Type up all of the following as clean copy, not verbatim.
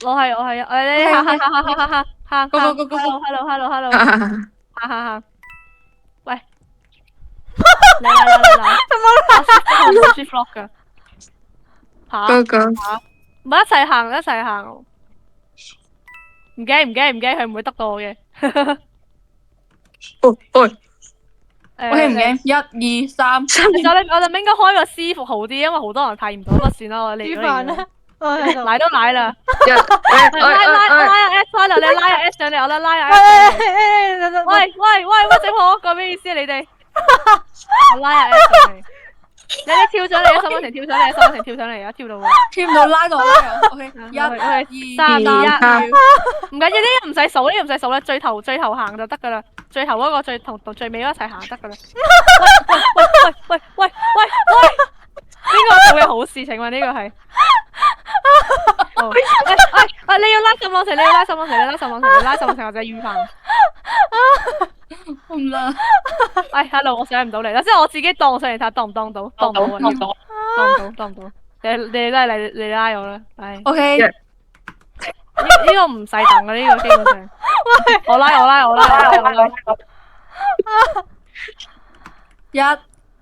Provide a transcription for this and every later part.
你行， Go go go go go。 hello，啊行，喂，嚟，我 shift lock 噶，吓，哥哥，唔係一齊行，唔驚，佢唔會得到我嘅。哦哦，我驚唔驚？1、2、3。我哋應該開個私服好啲，因為好多人睇唔到，不過算啦，我嚟魚飯咧，我喺度。奶都奶啦，哎，拉 S 翻嚟，你拉下 S 上嚟，我咧拉下 S 上嚟。喂，整我個咩意思啊？你哋，我拉下 S 上嚟，你跳上嚟啊！沈文婷跳上嚟啊！跳到喎，跳唔到拉到啦。OK， 1、2、3、2、3 1，唔緊要，呢個唔使數啦，最頭行就得噶啦，最頭嗰個同最尾嗰一齊行得噶啦。喂，呢個做嘅好事情喎，呢個係。你要拉沈網成，你拉沈網成，或者預飯。唔啦。hello， 我上唔到嚟啦，即係我自己當上嚟睇下當唔當到，當唔到啊，當唔到。你都係你拉我啦，唉。OK。呢個唔使等嘅，呢個基本上。我拉。1、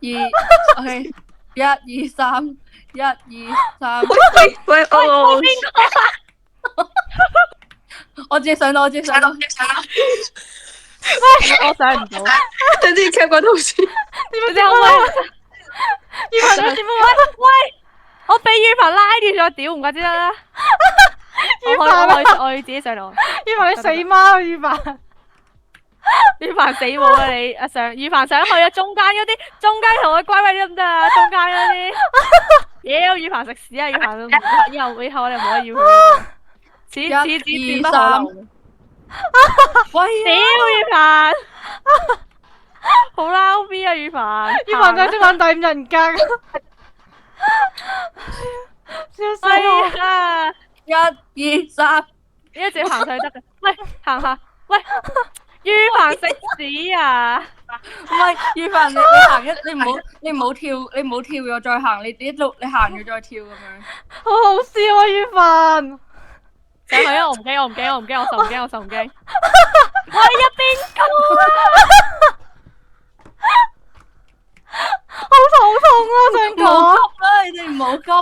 2 OK， 1、2、3， 1、2、3。喂，哦，我自己上到。我上唔到。等陣看過東西。你可唔可以？魚飯喂，我俾魚飯拉住咗，屌唔怪之得啦。我要自己上來。魚飯你死貓，魚飯。魚飯死冇啊你！魚飯想去啊，中間同佢乖乖啲得唔得啊？中間嗰啲。妖魚飯食屎啊！魚飯以後我哋唔可以要佢。此戰不可留。喂，屌魚飯，好撈 B 啊魚飯！魚飯就中眼第5人格。笑死我啊！1、2、3。一直行上去得嘅。喂，行下。喂，魚飯食屎啊！唔係魚飯，你行你唔好跳咗再行，你一路你行咗再跳咁樣。好好笑啊魚飯。上去啊！我唔驚，我受唔驚。喂，一邊個啊！好痛啊！想講。唔好急啦，你哋唔好急。仲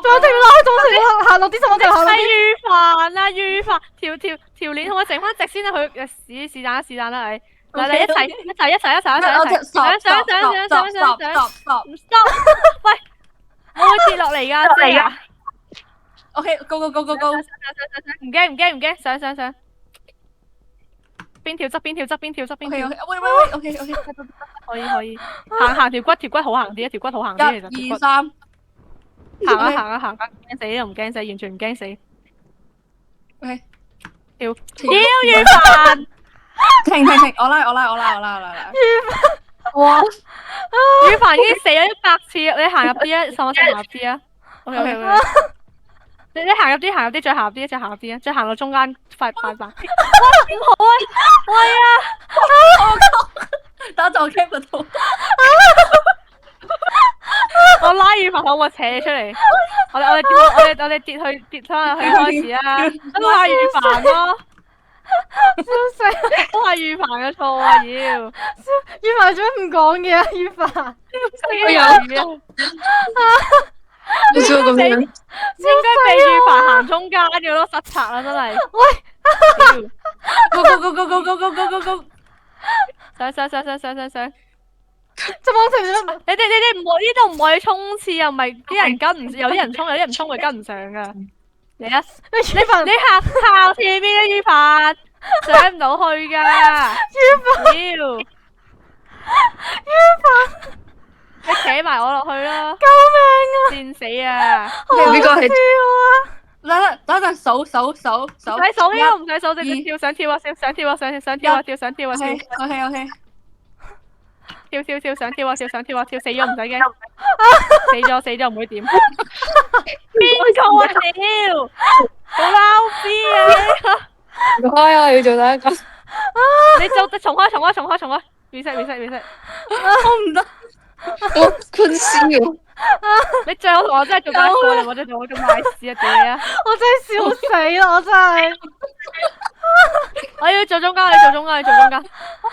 要行落啲什麼就行落啲。魚飯，條鏈可唔可以整翻直先啊？佢是但啦，你嗱一齊，上，喂，我會跌落嚟㗎。OK，go， 唔驚，上。邊跳側。OK， 可以。行條骨好行啲，條骨好行啲其實。 1、2、3。行，驚死又唔驚死，完全唔驚死。OK， 跳魚飯，停，我拉。哇！魚飯已經死咗100次，你行入啲啊，行入啲啊。OK， 你行入啲，再行入啲，再行到中間，快！哇，點好啊！喂啊！打就 keep 得到。我拉魚飯可唔可以扯你出嚟？我哋跌翻入去開始啊！都係魚飯咯，笑死！都係魚飯嘅錯啊！妖，魚飯做咩唔講嘢啊？魚飯。我有魚啊！你做咁樣，應該俾魚飯行中間嘅咯，失策啦真係。喂。Go， 上。就望成咗。你哋唔好呢度唔可以衝刺啊！唔係啲人跟唔，有啲人衝會跟唔上噶。嚟啊！你行前面嘅魚飯上唔到去噶。魚飯，你扯埋我落去啦！救命啊！戰死啊！呢個係等陣數。唔使數呢個唔使數，直接跳上跳啊！跳！想跳啊！跳！ OK， 跳！想跳啊！跳！死咗唔使驚，死咗唔會點。邊個啊？屌！好撈 B 啊！唔開啊！要做第一個。你做重開 reset。我唔得。我困死了。你最好同我真係做過一個，你冇得做我咁壞事啊！屌你啊！我真係笑死啦！我真係，我要做中間，你做中間，你做中間。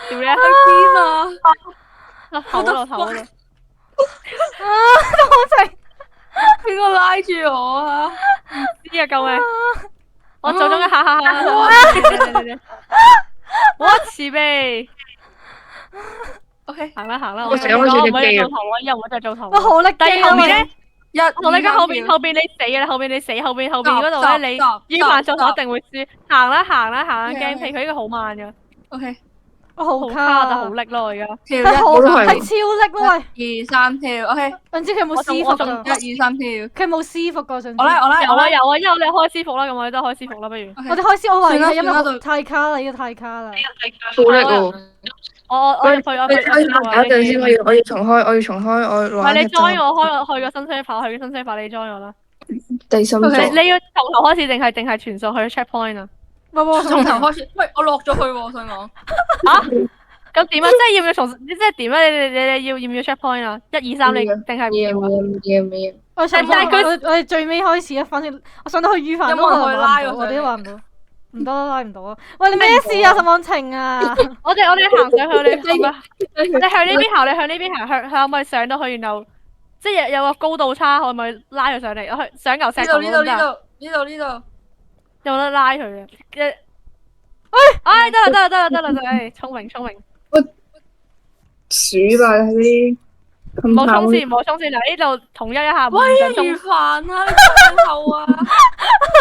屌你啊！邊啊？頭嗰度，頭嗰度。好情，邊個拉住我啊？知啊，救命！我做中間，下。我慈悲。 OK，行啦行啦，我我成日開住隻機啊做頭，我又唔好再做頭。我好力但係機啊！後面咧，一我同你講後邊你死啊！後邊你死，後邊嗰度咧，你預飯做我一定會輸。行啦驚皮，佢呢個好慢噶， OK，我好好卡啊！卡就好叻咯而家。跳係好我都係係超叻咯喂！一二三跳，OK，唔知佢有冇私服啊？一二三跳，佢冇私服過上次。我拉，有啊，因為我哋開私服啦，咁我哋都開私服啦，不如。我哋開始，我懷疑係因算啦為太卡啦，呢個太卡啦。好叻喎！我入去，我等一陣先，我要重開，我唔係你 join 我去個新 server，去個新 server你 join 我啦。第三你座。你要從頭開始定係全數去 checkpoint 啊？唔從頭開始。喂，我落咗去喎，我想講。咁點啊？即係要唔要從？即係點啊？你要唔要 checkpoint 啊？1、2、3你定係唔要啊？要。我哋最尾開始啊！反正我上到去預飯都可能拉我哋都話唔到，唔得拉唔到啊！喂，你咩事啊？實網情啊！我哋行上去，你向呢邊行，你向呢邊行，向可唔可以上到去？然後即係有個高度差，可唔可以拉佢上嚟？我去上嚿石頭呢都得。度。有冇得拉佢嘅？哎，得啦，唉，聰明。鼠吧嗰啲。唔好衝線，嗱呢度統一一下，唔喂，準衝。預飯啊！你向後啊！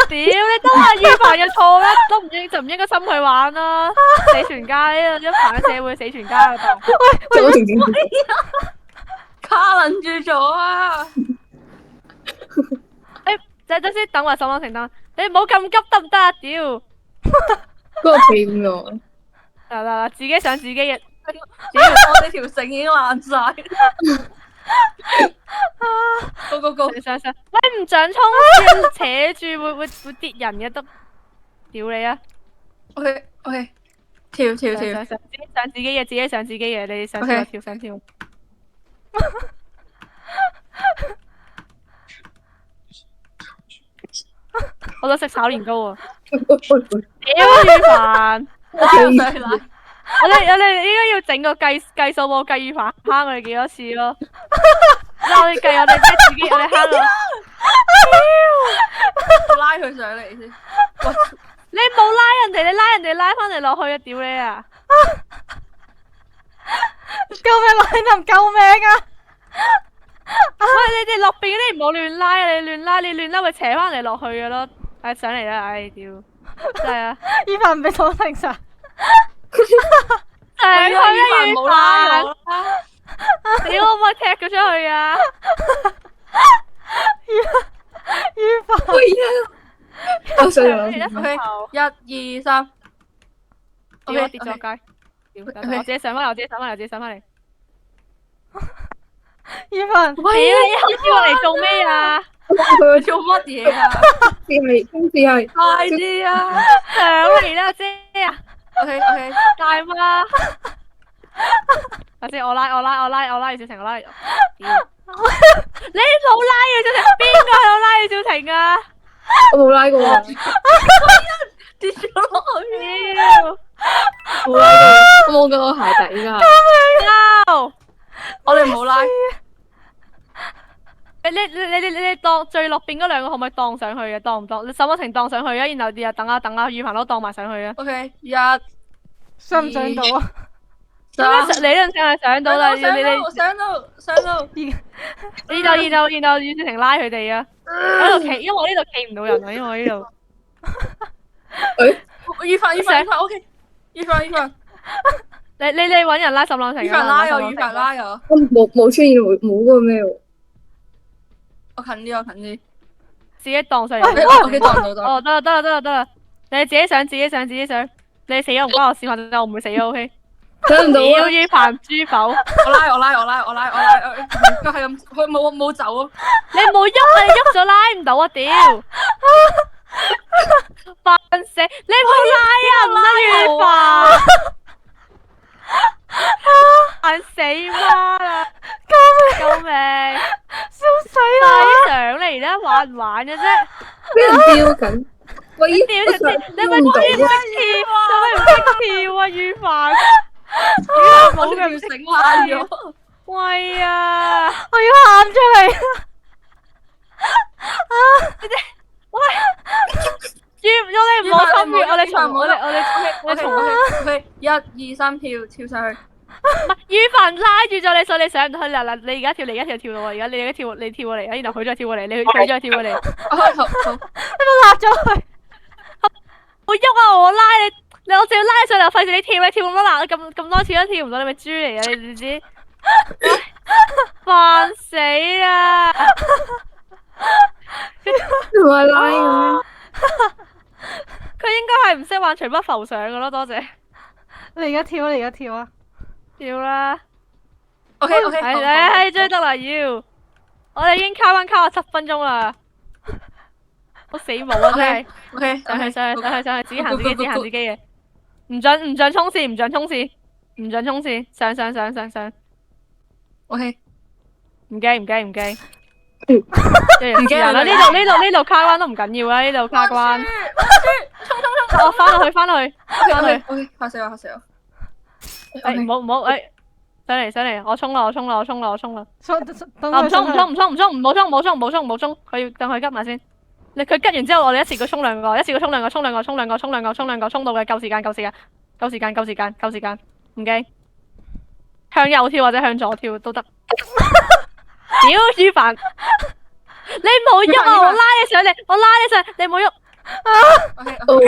屌，你都話預飯嘅錯啦，都唔應該心去玩啦，死全家呢個一凡嘅社會死全家嗰度。做咗靜卡撚住咗啊！等先，等埋沈朗成等，你唔好咁急得唔得啊？屌，嗰個片我。嗱，自己上自己嘅。屌，我哋條繩已經爛晒。Go！上，喂唔准衝線，扯住會跌人嘅都，屌你啊 OK，跳。上自己嘅，自己上自己嘅，你上跳跳上跳。我都識炒年糕啊！屌預飯，我哋應該要整個計數簿，計預飯蝦我哋幾多次咯。嗱，我哋計我哋即係自己，我哋蝦咯。拉佢上嚟先。你冇拉人哋，你拉人哋拉翻嚟落去啊！屌你啊！救命！來人救命啊！喂，你哋落邊嗰啲唔好亂拉啊！你亂拉會扯翻嚟落去嘅咯。唉，上嚟啦！唉，屌，真係啊！預飯唔俾我停晒。上去啊！預冇拉我飯，啦！你可唔可以踢佢出去啊？預飯。我上咗。 1、2、3。屌，我跌咗街。屌，我自己上翻嚟。預飯。屌，你開始我嚟做咩啊？佢做乜嘢啊？今次係。快啲啊！上嚟啦，姐啊！ OK，大媽，頭先我拉葉小晴，我拉。屌，你冇拉葉小晴，邊個有拉葉小晴啊？我冇拉過啊！跌咗落去。屌，冇拉過，我冇個鞋底㗎。我哋冇拉。你當最落邊嗰兩個可唔可以當上去嘅？當唔當？你沈一晴當上去啊，然後又等下預飯都當埋上去啊。OK，上唔上到啊？理論上係上到啦，你上到。然後葉小晴拉佢哋啊。我呢度企，因為我呢度企唔到人啊，因為我呢度。預飯 OK，預飯。你搵人拉沈朗成。預飯拉我。我冇出現冇嗰個咩喎？我近啲。自己當上我當到。哦，得啦，你自己上。你死咗唔關我事，反正我唔會死咯，OK。上唔到啊！屌於凡豬否？我拉，佢係咁，佢冇走啊！你冇喐，你喐咗拉唔到啊！屌，煩死！你冇拉人啊，於凡，煩死媽啦！救命！笑你咪唔識跳，你咪唔識跳啊！宇凡，我條繩爛咗。喂啊！我要喊出嚟。我哋唔好參與，我哋從佢1、2、3跳上去。唔係宇凡拉住咗你，所以你上唔到去。嗱，你而家跳，你而家跳到啊！而家你而家跳，你跳過嚟，然後佢再跳過嚟，佢再跳過嚟。好，你咪辣咗佢。我喐啊！我拉你，我仲要拉你上嚟，費事你跳咁多難，咁多次都跳唔到，你咪豬嚟啊！你知唔知？煩死啊！唔係拉嘅佢應該係唔識玩，隨筆浮上嘅咯。多謝。你而家跳啊！你而家跳啊！跳啦 OK，係追得啦要。我哋已經卡咗7分鐘啦，好死冇啊真係。 OK，上去，自己行自己嘅，唔准衝線，唔准衝線，上。OK，唔驚。人啦，呢度卡關都唔緊要啦，呢度卡關。我翻落去。 OK，嚇死我。唔好，上嚟，我衝啦。等唔衝，佢要等佢急埋先。佢急完之後，我哋一次過衝兩個，衝到嘅夠時間，唔驚。向右跳或者向左跳都得。屌宇凡，你唔好喐啊！我拉你上嚟，你唔好喐。 ，OK，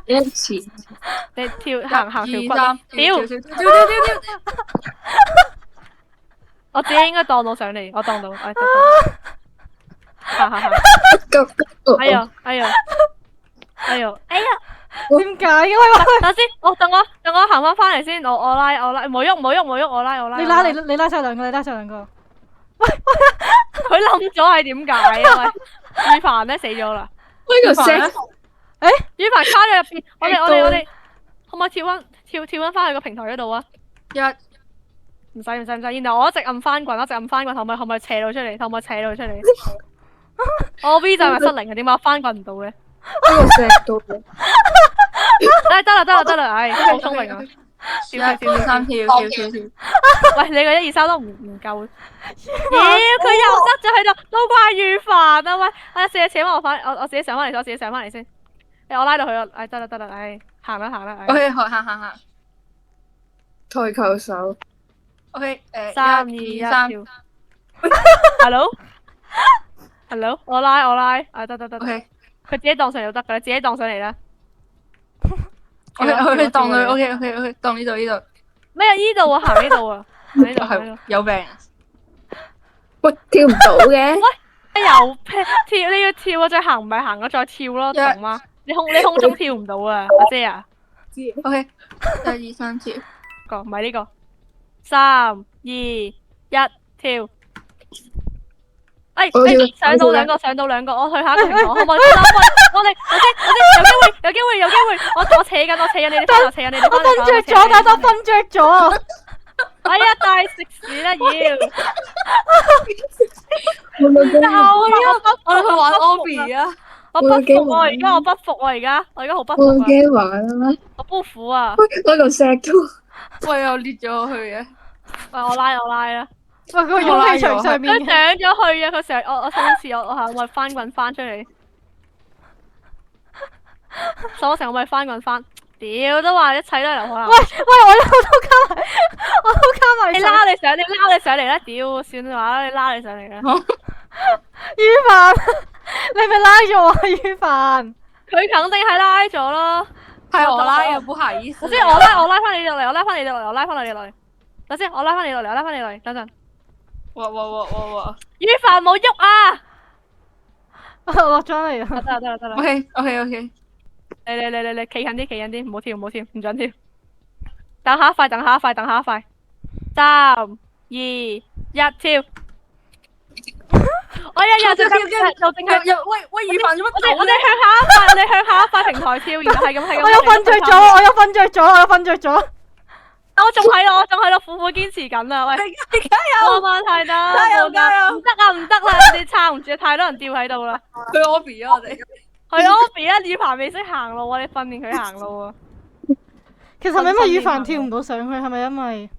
一次，你跳行條2、骨。 3，屌，跳！我自己應該蕩到上嚟，我蕩到，得。行。哎呀！點解嘅？喂，等先，等我行翻嚟先，我拉，唔好喐，我拉。你拉晒兩個。佢冧咗係點解啊？喂，宇凡咧死咗啦。呢個 set 宇凡卡咗入邊，我哋可唔可以跳翻去個平台嗰度啊？ 1，唔使，然後我一直按翻棍，可唔可以斜到出嚟？我 V 就係失靈嘅，點解我翻棍唔到嘅？呢個 set 到嘅，得啦，唉，好聰明啊！ 1、2、3跳。喂，你個1、2、3都唔夠。妖，佢又塞咗喺度，都怪宇凡啊！喂，我自己扯翻我自己上翻嚟先。我拉到佢啊！得啦，唉，行啦。 OK， 行。台球手， OK， 3、2、1、1 2、3。跳。Hello，我拉，得。 OK， 佢自己盪上嚟就得噶啦，自己盪上嚟啦。我去當佢。OK， 當呢度。咩啊？呢度啊，行呢度啊，呢度。係有病。喂，跳唔到嘅，又跳，你要跳啊！再行唔係行啊，再跳咯，懂嗎？你空中跳唔到啊，阿姐啊。 OK， 1、2、3跳。唔係呢個。3、2、1跳。上到兩個，我去下一個平台，可唔可以？我哋有機會，我扯緊你哋翻嚟，我瞓着咗，但係我瞓着咗。哎呀，大食屎啦要！我去玩 Obby 啊！我不服啊！而家我不服啊！而家好不服啊！我驚玩啦，我不服啊！呢個 set 都，喂，又裂咗去嘅。喂，我拉啦！喂，佢勇氣場上面佢上咗去啊！佢成日我上次我係翻棍翻出嚟，我成日咪翻棍翻，屌都話一切都係劉海南。喂，我都卡埋，你拉你上嚟啦！屌，算話啦，你拉你上嚟啦。宇凡，你咪拉咗啊！宇凡，佢肯定係拉咗咯。係我拉嘅，不好意思。我拉翻你落嚟，我拉翻你落嚟。等先，我拉翻你落嚟，等陣。哇！宇凡冇喐啊！我落咗嚟啊！得啦。OK，你企近啲，唔好跳，唔准跳。等下一塊。3、2、1跳。我又淨係喂，宇凡做乜？我哋向下一塊平台跳，然後係咁。我有瞓着咗。我仲喺度苦苦堅持緊啊！喂，加油！太得，加油！唔得啦！你哋撐唔住，太多人吊喺度啦。去 Obby 啊！我哋係咯，而家宇凡未識行路啊，你訓練佢行路啊。其實係咪因為羽凡跳唔到上去？係咪因為